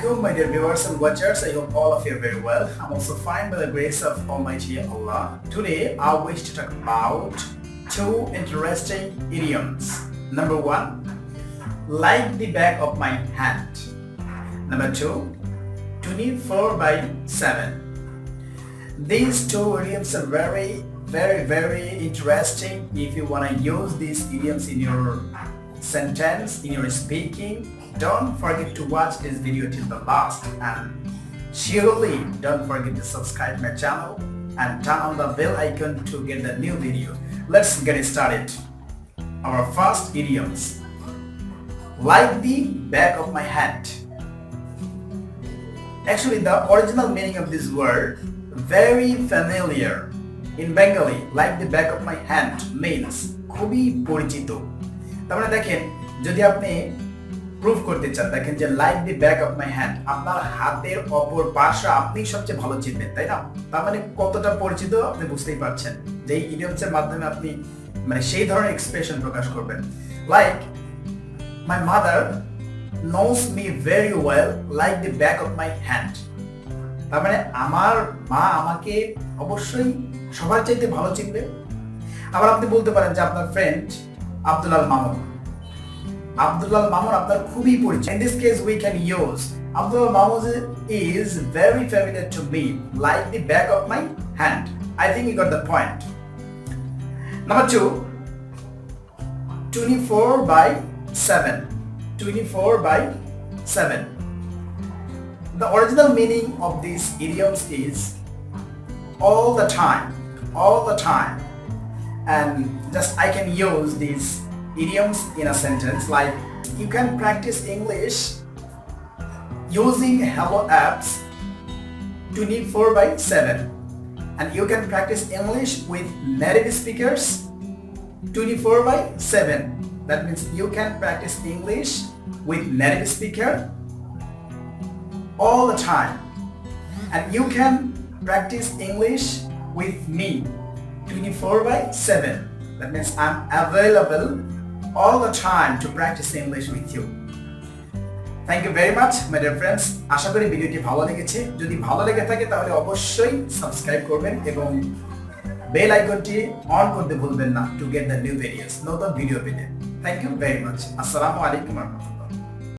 Assalamualaikum, my dear viewers and watchers. I hope all of you are very well. I'm also fine by the grace of Almighty Allah. Today, I wish to talk about two interesting idioms. Number one, like the back of my hand. Number two, 24 by 7. These two idioms are very interesting if you want to use these idioms in your sentence, in your speaking. Don't forget to watch this video till the last, and surely don't forget to subscribe my channel and turn on the bell icon to get the new video. Let's get started. Our first idioms. Like the back of my hand. Actually, the original meaning of this word very familiar. In Bengali, like the back of my hand means খুবই পরিচিত। তার মানে দেখেন, যদি আপনি proof করতে চান, দেখেন যে like the back of my hand, আপনার হাতের অপর পাশে আপনি সবচেয়ে ভালো চিনবেন, তাই না? তার মানে কতটা পরিচিত আপনি বুঝতেই পারছেন যে এই ইডিয়মসের মাধ্যমে আপনি মানে সেই ধরনের এক্সপ্রেশন প্রকাশ করবেন। Like my mother knows me very well like the back of my hand. তার মানে আমার মা আমাকে অবশ্যই সবার চাইতে ভালো চিনবে। আবার আপনি বলতে পারেন যে আপনার ফ্রেন্ড আব্দুল মামুন আপনার খুবই পরিচিত। In this case we can use Abdul Mamun is very familiar to me like the back of my hand. I think you got the point. Number two, 24 by 7. 24 by 7. The original meaning of these idioms is all the time, and just I can use these idioms in a sentence like you can practice English using Hello apps 24 by 7, and you can practice English with native speakers 24 by 7. That means you can practice English with native speaker all the time, and you can practice English with me 24 by 7. That means I'm available all the time to practice English with you. Thank you very much, my dear friends. আশা করি ভিডিওটি ভালো লেগেছে। যদি ভালো লেগে থাকে তাহলে অবশ্যই সাবস্ক্রাইব করবেন এবং বেল আইকনটি অন করতে ভুলবেন না to get the new videos, নতুন ভিডিও পেতে। Thank you very much. আসসালামু আলাইকুম।